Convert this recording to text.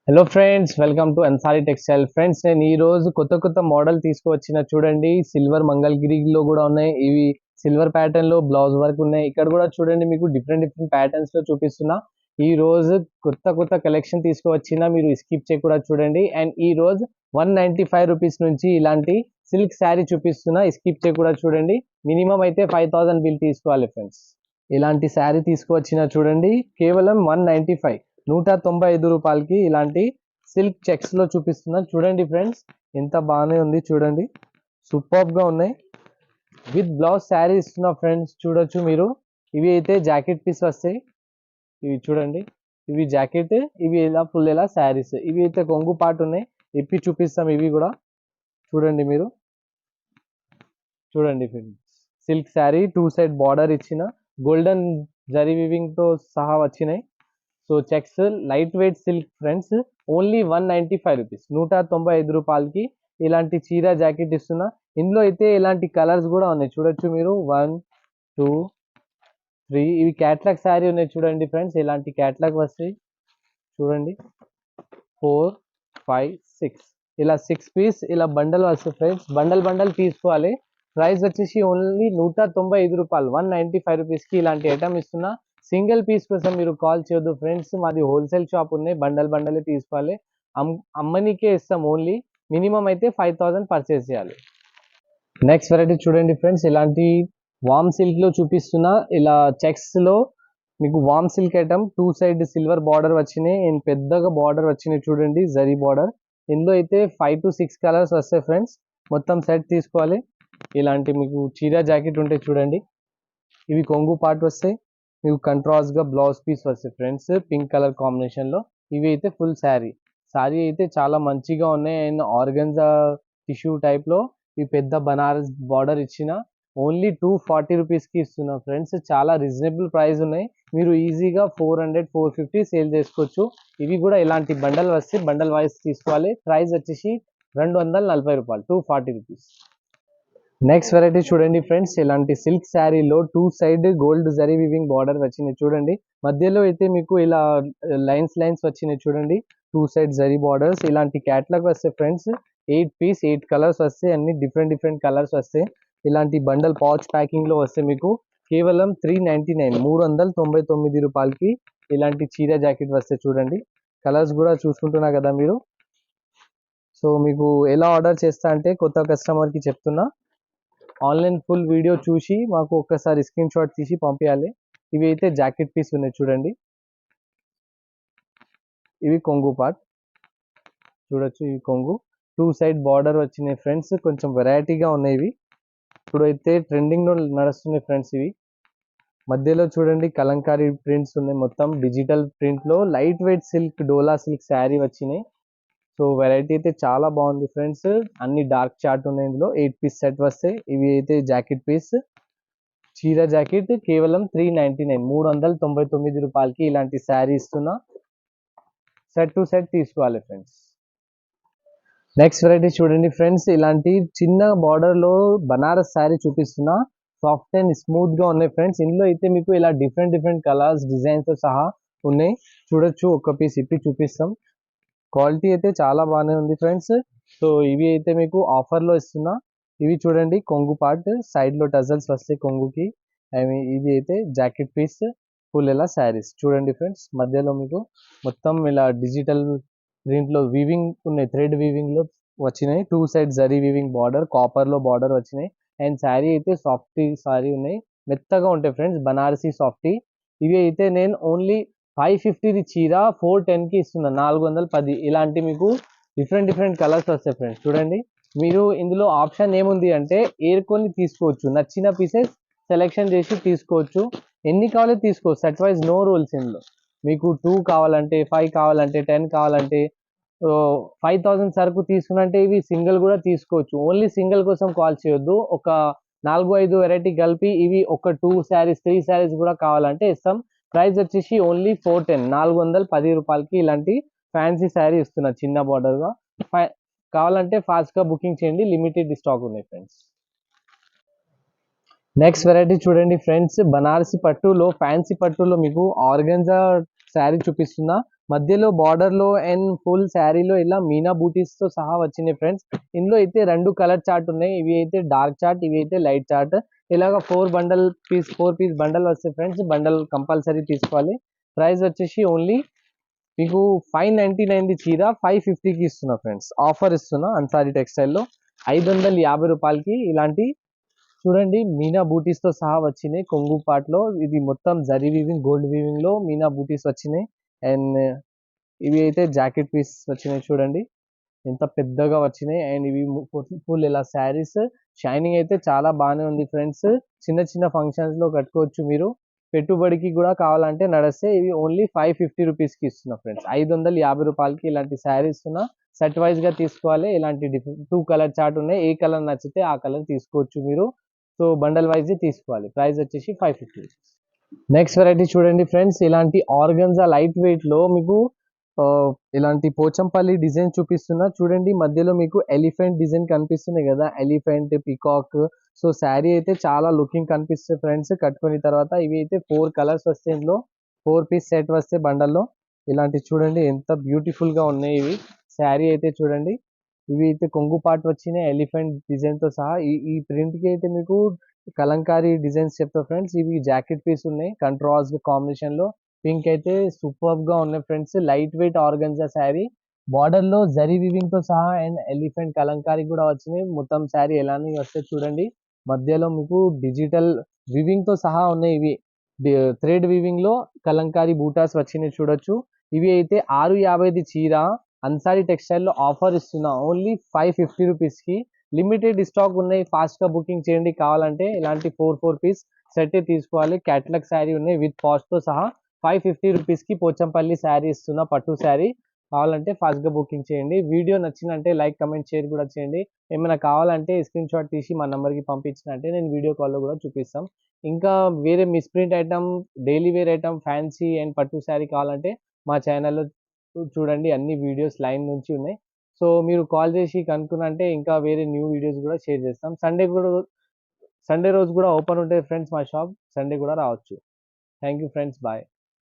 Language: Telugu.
Hello friends, welcome to Ansari textile. Friends, నేను ఈ రోజు కొత్త కొత్త మోడల్ తీసుకువచ్చిన. చూడండి, సిల్వర్ మంగళగిరిలో కూడా ఉన్నాయి. ఇవి సిల్వర్ ప్యాటర్న్ లో బ్లౌజ్ వర్క్ ఉన్నాయి. ఇక్కడ కూడా చూడండి, మీకు డిఫరెంట్ డిఫరెంట్ ప్యాటర్న్స్ లో చూపిస్తున్నా. ఈ రోజు కొత్త కొత్త కలెక్షన్ తీసుకువచ్చిన, మీరు స్కిప్ చేయకుండా చూడండి. అండ్ ఈ రోజు 195 రూపీస్ నుంచి ఇలాంటి సిల్క్ శారీ చూపిస్తున్నా. స్కిప్ చేయకుండా చూడండి. మినిమం అయితే 5000 బిల్ తీసుకోవాలి ఫ్రెండ్స్. ఇలాంటి శారీ తీసుకువచ్చిన చూడండి, కేవలం 195 195 రూపాయలకి ఇలాంటి సిల్క్ చెక్స్ లో చూపిస్తున్నా. చూడండి ఫ్రెండ్స్, ఎంత బాగానే ఉంది. చూడండి, సూపర్ గా ఉన్నాయి. విత్ బ్లౌజ్ శారీ ఇస్తున్నా ఫ్రెండ్స్. చూడొచ్చు మీరు. ఇవి అయితే జాకెట్ పీస్ వస్తాయి. ఇవి చూడండి, ఇవి జాకెట్, ఇవి ఇలా ఫుల్ ఇలా శారీస్. ఇవి అయితే కొంగు పాటు ఉన్నాయి. ఇప్పి చూపిస్తాం. ఇవి కూడా చూడండి మీరు. చూడండి friends, silk sari, two side border ఇచ్చిన, గోల్డెన్ జరీ వివింగ్ తో సహా వచ్చినాయి. So checks, light weight silk friends. Only 195 rupees, 195 రూపాయలకి ఇలాంటి చీర జాకెట్ ఇస్తున్నా. ఇందులో అయితే ఇలాంటి కలర్స్ కూడా ఉన్నాయి. చూడొచ్చు మీరు. 1, 2, 3. ఇవి క్యాట్లాగ్ శారీ ఉన్నాయి. చూడండి ఫ్రెండ్స్, ఇలాంటి క్యాట్లాగ్ వస్తాయి. చూడండి, 4, 5, 6. ఇలా 6 పీస్ ఇలా బండల్ వస్తాయి ఫ్రెండ్స్. బండల్ బండల్ తీసుకోవాలి. ప్రైస్ వచ్చేసి ఓన్లీ 195 రూపాయలు. 195 రూపీస్కి ఇలాంటి ఐటమ్ ఇస్తున్నా. సింగిల్ పీస్ కోసం మీరు కాల్ చేయొద్దు ఫ్రెండ్స్. మాది హోల్సేల్ షాప్ ఉన్నాయి. బండల్ బండలే తీసుకోవాలి. అమ్మనికే ఇస్తాం. ఓన్లీ మినిమం అయితే 5000 పర్చేస్ చేయాలి. నెక్స్ట్ వెరైటీ చూడండి ఫ్రెండ్స్, ఇలాంటి వామ్ సిల్క్ లో చూపిస్తున్నా. ఇలా చెక్స్ లో మీకు warm silk item, two side silver border వచ్చినాయి. అండ్ పెద్దగా బార్డర్ వచ్చినాయి. చూడండి, జరీ బార్డర్. ఇందులో అయితే 5 to 6 కలర్స్ వస్తాయి ఫ్రెండ్స్. మొత్తం సెట్ తీసుకోవాలి. ఇలాంటి మీకు చీర జాకెట్ ఉంటాయి. చూడండి, ఇవి కొంగు పార్ట్ వస్తాయి. మీకు కంట్రాస్ట్ గా బ్లౌజ్ పీస్ వస్తాయి ఫ్రెండ్స్, పింక్ కలర్ కాంబినేషన్ లో. ఇవి అయితే ఫుల్ శారీ. శారీ అయితే చాలా మంచిగా ఉన్నాయి. అండ్ ఆర్గన్జా టిష్యూ టైప్ లో ఈ పెద్ద బనారస్ బార్డర్ ఇచ్చిన. ఓన్లీ 240 రూపీస్కి ఇస్తున్నా ఫ్రెండ్స్. చాలా రీజనబుల్ ప్రైస్ ఉన్నాయి. మీరు ఈజీగా 400, 450 సేల్ చేసుకోవచ్చు. ఇవి కూడా ఇలాంటి బండల్ వస్తే బండల్ వైజ్ తీసుకోవాలి. ప్రైస్ వచ్చేసి 240 రూపాయలు, 240 రూపీస్. నెక్స్ట్ వెరైటీ చూడండి ఫ్రెండ్స్, ఇలాంటి సిల్క్ శారీలో two side gold zari weaving border వచ్చినాయి. చూడండి, మధ్యలో అయితే మీకు ఇలా లైన్స్ లైన్స్ వచ్చినాయి. చూడండి, టూ సైడ్ జరీ బార్డర్స్. ఇలాంటి క్యాట్లాగ్ వస్తాయి ఫ్రెండ్స్. 8 పీస్ 8 కలర్స్ వస్తాయి. అన్ని డిఫరెంట్ డిఫరెంట్ కలర్స్ వస్తాయి. ఇలాంటి బండల్ పౌచ్ ప్యాకింగ్ లో వస్తే మీకు కేవలం 399, 399 రూపాయలకి ఇలాంటి చీర జాకెట్ వస్తాయి. చూడండి, కలర్స్ కూడా చూసుకుంటున్నా కదా మీరు. సో మీకు ఎలా ఆర్డర్ చేస్తా అంటే, కొత్త కస్టమర్ కి చెప్తున్నా, ఆన్లైన్ ఫుల్ వీడియో చూసి మాకు ఒక్కసారి స్క్రీన్ షాట్ తీసి పంపించాలి. ఇవి అయితే జాకెట్ పీస్ ఉన్నాయి. చూడండి, ఇవి కొంగు పార్ట్. చూడొచ్చు, ఈ కొంగు టూ సైడ్ బార్డర్ వచ్చినాయి ఫ్రెండ్స్. కొంచెం వెరైటీగా ఉన్నాయి ఇవి. ఇప్పుడైతే ట్రెండింగ్ లో నడుస్తున్నాయి ఫ్రెండ్స్ ఇవి. మధ్యలో చూడండి, కలంకారీ ప్రింట్స్ ఉన్నాయి. మొత్తం డిజిటల్ ప్రింట్ లో లైట్ వెయిట్ సిల్క్, డోలా సిల్క్ శారీ వచ్చినాయి. సో వెరైటీ అయితే చాలా బాగుంది ఫ్రెండ్స్. అన్ని డార్క్ చార్ట్ ఉన్నాయి. ఇందులో 8 పీస్ సెట్ వస్తాయి. ఇవి అయితే జాకెట్ పీస్, చీర జాకెట్ కేవలం 399, 399 రూపాయలకి ఇలాంటి శారీ ఇస్తున్నా. సెట్ టు సెట్ తీసుకోవాలి ఫ్రెండ్స్. నెక్స్ట్ వెరైటీ చూడండి ఫ్రెండ్స్, ఇలాంటి చిన్న బార్డర్ లో బనారస్ శారీ చూపిస్తున్నా. సాఫ్ట్ అండ్ స్మూత్ గా ఉన్నాయి ఫ్రెండ్స్. ఇందులో అయితే మీకు ఇలా డిఫరెంట్ డిఫరెంట్ కలర్స్, డిజైన్స్ తో సహా ఉన్నాయి. చూడొచ్చు, ఒక పీస్ ఇప్పి చూపిస్తాం. క్వాలిటీ అయితే చాలా బాగానే ఉంది ఫ్రెండ్స్. సో ఇవి అయితే మీకు ఆఫర్ లో ఇస్తున్నా. ఇవి చూడండి, కొంగు పార్ట్, సైడ్ లో టజల్స్ వస్తాయి కొంగుకి. అవి ఇది అయితే జాకెట్ పీస్, ఫుల్ ఇలా శారీస్. చూడండి ఫ్రెండ్స్, మధ్యలో మీకు మొత్తం ఇలా డిజిటల్ దీంట్లో వీవింగ్ ఉన్నాయి. థ్రెడ్ వీవింగ్ లో వచ్చినాయి. Two side zari weaving border, copper లో బార్డర్ వచ్చినాయి. అండ్ శారీ అయితే సాఫ్టీ శారీ ఉన్నాయి. మెత్తగా ఉంటాయి ఫ్రెండ్స్, బనారసీ సాఫ్టీ. ఇవి అయితే నేను ఓన్లీ 550 చీర 410కి ఇస్తున్నా. 410. ఇలాంటి మీకు డిఫరెంట్ డిఫరెంట్ కలర్స్ వస్తాయి ఫ్రెండ్స్. చూడండి, మీరు ఇందులో ఆప్షన్ ఏముంది అంటే ఏరుకొని తీసుకోవచ్చు. నచ్చిన పీసెస్ సెలెక్షన్ చేసి తీసుకోవచ్చు. ఎన్ని కావాలో తీసుకోవచ్చు. సెట్ వైజ్ నో రూల్స్ ఇందులో. మీకు 2 కావాలంటే, 5 కావాలంటే, 10 కావాలంటే, 5000 సరుకు తీసుకున్నంటే ఇవి సింగిల్ కూడా తీసుకోవచ్చు. ఓన్లీ సింగిల్ కోసం కాల్ చేయొద్దు. ఒక 4-5 వెరైటీ కలిపి ఇవి ఒక 2 శారీస్ 3 శారీస్ కూడా కావాలంటే ఇస్తాం. ప్రైస్ వచ్చేసి ఓన్లీ 410, 410 రూపాయలకి ఇలాంటి ఫ్యాన్సీ శారీ ఇస్తున్నా, చిన్న బార్డర్ గా. కావాలంటే ఫాస్ట్ గా బుకింగ్ చేయండి. లిమిటెడ్ స్టాక్ ఉన్నాయి ఫ్రెండ్స్. నెక్స్ట్ వెరైటీ చూడండి ఫ్రెండ్స్, బనారసి పట్టులో, ఫ్యాన్సీ పట్టులో మీకు ఆర్గంజా శారీ చూపిస్తున్నా. మధ్యలో బార్డర్ లో అండ్ ఫుల్ శారీలో ఇలా మీనా బూటీస్ తో సహా వచ్చినాయి ఫ్రెండ్స్. ఇందులో అయితే 2 కలర్ చార్ట్ ఉన్నాయి. ఇవి అయితే డార్క్ చార్ట్, ఇవి అయితే లైట్ చార్ట్. ఇలాగ 4 పీస్ బండల్ వస్తాయి ఫ్రెండ్స్. బండల్ కంపల్సరీ తీసుకోవాలి. ప్రైస్ వచ్చేసి ఓన్లీ మీకు 599 చీర 550కి ఇస్తున్నా ఫ్రెండ్స్. ఆఫర్ ఇస్తున్నా అన్సారీ టెక్స్టైల్ లో 550 రూపాయలకి ఇలాంటి చూడండి మీనా బూటీస్ తో సహా వచ్చినాయి. కొంగు పాట్ లో ఇది మొత్తం జరీ వీవింగ్, గోల్డ్ వీవింగ్ లో మీనా బూటీస్ వచ్చినాయి. అండ్ ఇవి అయితే జాకెట్ పీస్ వచ్చినాయి చూడండి ఎంత పెద్దగా వచ్చినాయి. అండ్ ఇవి ఫుల్ ఇలా శారీస్ షైనింగ్ అయితే చాలా బాగానే ఉంది ఫ్రెండ్స్. చిన్న చిన్న ఫంక్షన్స్ లో కట్టుకోవచ్చు మీరు. పెట్టుబడికి కూడా కావాలంటే నడిస్తే ఇవి ఓన్లీ 550 రూపీస్ కి ఇస్తున్నా ఫ్రెండ్స్. 550 రూపాయలకి ఇలాంటి శారీస్ ఇస్తున్నా. సెట్ వైజ్ గా తీసుకోవాలి. ఇలాంటి 2 కలర్ చార్ట్ ఉన్నాయి. ఏ కలర్ నచ్చితే ఆ కలర్ తీసుకోవచ్చు మీరు. సో బండల్ వైజ్ తీసుకోవాలి. ప్రైస్ వచ్చేసి 550. నెక్స్ట్ వెరైటీ చూడండి ఫ్రెండ్స్. ఇలాంటి ఆర్గన్జా లైట్ వెయిట్ లో మీకు ఆ, ఇలాంటి పోచంపల్లి డిజైన్ చూపిస్తున్నా చూడండి. మధ్యలో మీకు ఎలిఫెంట్ డిజైన్ కనిపిస్తుంది కదా, ఎలిఫెంట్, పికాక్. సో శారీ అయితే చాలా లుకింగ్ కనిపిస్తుంది ఫ్రెండ్స్ కట్టుకున్న తర్వాత. ఇవి అయితే 4 కలర్స్ వస్తాయి. ఇందులో 4 పీస్ సెట్ వస్తాయి బండల్లో. ఇలాంటి చూడండి ఎంత బ్యూటిఫుల్ గా ఉన్నాయి ఇవి. శారీ అయితే చూడండి. ఇవి అయితే కొంగు పాటు వచ్చినాయి ఎలిఫెంట్ డిజైన్ తో సహా. ఈ ప్రింట్ కి అయితే మీకు కలంకారీ డిజైన్స్ చెప్తా ఫ్రెండ్స్. ఇవి జాకెట్ పీస్ ఉన్నాయి కంట్రాస్ట్ కాంబినేషన్ లో. పింక్ అయితే సూపర్ గా ఉన్నాయి friends. Light weight organza sari. Border లో జరీ వివింగ్ తో సహా అండ్ ఎలిఫెంట్ కలంకారీ కూడా వచ్చినాయి. మొత్తం శారీ ఎలానే వస్తే చూడండి. మధ్యలో మీకు డిజిటల్ వివింగ్ తో సహా ఉన్నాయి ఇవి. థ్రెడ్ వివింగ్ లో కలంకారీ బూటాస్ వచ్చినాయి చూడొచ్చు. ఇవి అయితే 650 చీర అన్సారీ టెక్స్టైల్ లో ఆఫర్ ఇస్తున్నా ఓన్లీ 550 రూపీస్ కి. లిమిటెడ్ స్టాక్ ఉన్నాయి. ఫాస్ట్ గా బుకింగ్ చేయండి. కావాలంటే ఇలాంటి 4 పీస్ సెట్ తీసుకోవాలి. క్యాటలాగ్ శారీ ఉన్నాయి విత్ కాస్ట్ తో సహా. 550 రూపీస్ కి పోచంపల్లి శారీ ఇస్తున్నా, పట్టు శారీ. కావాలంటే ఫాస్ట్ గా బుకింగ్ చేయండి. వీడియో నచ్చిందంటే లైక్, కమెంట్, షేర్ కూడా చేయండి. ఏమైనా కావాలంటే స్క్రీన్ షాట్ తీసి మా నంబర్ కి పంపించినట్టే నేను వీడియో కాల్ లో కూడా చూపిస్తాం. ఇంకా వేరే misprint item, daily wear item, fancy and పట్టు శారీ కావాలంటే మా ఛానల్లో చూడండి. అన్ని వీడియోస్ లైన్ నుంచి ఉన్నాయి. సో మీరు కాల్ చేసి కనుక్కున్నంటే ఇంకా వేరే న్యూ వీడియోస్ కూడా షేర్ చేస్తాం. సండే రోజు కూడా ఓపెన్ ఉంటుంది ఫ్రెండ్స్ మా షాప్. సండే కూడా రావచ్చు. Thank you friends. బాయ్.